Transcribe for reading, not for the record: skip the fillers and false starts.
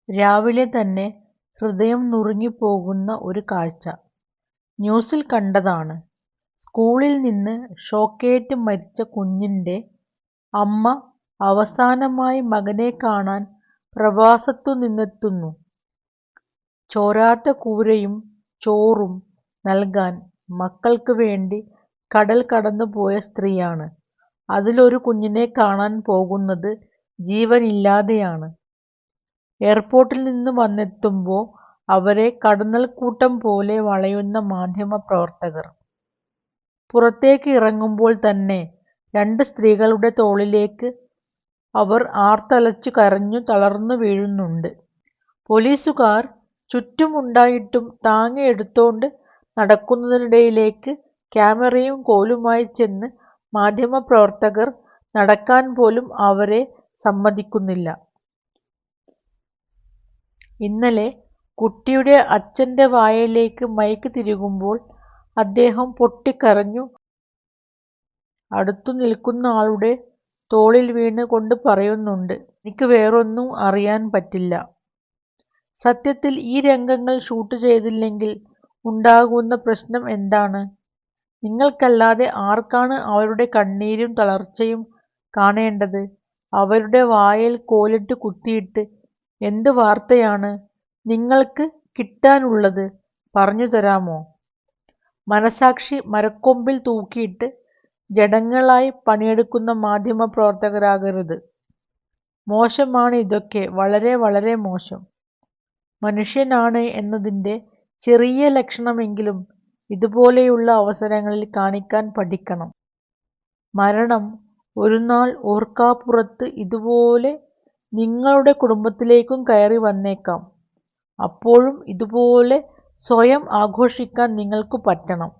രാവിലെ തന്നെ ഹൃദയം നുറുങ്ങിപ്പോകുന്ന ഒരു കാഴ്ച ന്യൂസിൽ കണ്ടതാണ്. സ്കൂളിൽ നിന്ന് ഷോക്കേറ്റ് മരിച്ച കുഞ്ഞിന്റെ അമ്മ അവസാനമായി മകനെ കാണാൻ പ്രവാസത്തു നിന്നെത്തുന്നു. ചോരാത്ത കൂരയും ചോറും നൽകാൻ മക്കൾക്ക് വേണ്ടി കടൽ കടന്നുപോയ സ്ത്രീയാണ്. അതിലൊരു കുഞ്ഞിനെ കാണാൻ പോകുന്നത് ജീവനില്ലാതെയാണ്. എയർപോർട്ടിൽ നിന്ന് വന്നെത്തുമ്പോൾ അവരെ കടന്നൽക്കൂട്ടം പോലെ വളയുന്ന മാധ്യമപ്രവർത്തകർ. പുറത്തേക്ക് ഇറങ്ങുമ്പോൾ തന്നെ 2 സ്ത്രീകളുടെ തോളിലേക്ക് അവർ ആർത്തലച്ചു കരഞ്ഞു തളർന്നു വീഴുന്നുണ്ട്. പോലീസുകാർ ചുറ്റുമുണ്ടായിട്ടും താങ്ങി എടുത്തോണ്ട് നടക്കുന്നതിനിടയിലേക്ക് ക്യാമറയും കോലുമായി ചെന്ന് മാധ്യമപ്രവർത്തകർ നടക്കാൻ പോലും അവരെ സമ്മതിക്കുന്നില്ല. ഇന്നലെ കുട്ടിയുടെ അച്ഛന്റെ വായയിലേക്ക് മൈക്ക് തിരുകുമ്പോൾ അദ്ദേഹം പൊട്ടിക്കരഞ്ഞു. അടുത്തു നിൽക്കുന്ന ആളുടെ തോളിൽ വീണ് കൊണ്ട് പറയുന്നുണ്ട്, എനിക്ക് വേറൊന്നും അറിയാൻ പറ്റില്ല. സത്യത്തിൽ ഈ രംഗങ്ങൾ ഷൂട്ട് ചെയ്തില്ലെങ്കിൽ ഉണ്ടാകുന്ന പ്രശ്നം എന്താണ്? നിങ്ങൾക്കല്ലാതെ ആർക്കാണ് അവരുടെ കണ്ണീരും തളർച്ചയും കാണേണ്ടത്? അവരുടെ വായിൽ കോലിട്ട് കുത്തിയിട്ട് എന്ത് വാർത്തയാണ് നിങ്ങൾക്ക് കിട്ടാനുള്ളത്? പറഞ്ഞു തരാമോ? മനസാക്ഷി മരക്കൊമ്പിൽ തൂക്കിയിട്ട് ജഡങ്ങളായി പണിയെടുക്കുന്ന മാധ്യമപ്രവർത്തകരാകരുത്. മോശമാണ് ഇതൊക്കെ, വളരെ വളരെ മോശം. മനുഷ്യനാണ് എന്നതിൻ്റെ ചെറിയ ലക്ഷണമെങ്കിലും ഇതുപോലെയുള്ള അവസരങ്ങളിൽ കാണിക്കാൻ പഠിക്കണം. മരണം ഒരു നാൾ ഓർക്കാപ്പുറത്ത് ഇതുപോലെ നിങ്ങളുടെ കുടുംബത്തിലേക്കും കയറി വന്നേക്കാം. അപ്പോഴും ഇതുപോലെ സ്വയം ആഘോഷിക്കാൻ നിങ്ങൾക്ക് പറ്റണം.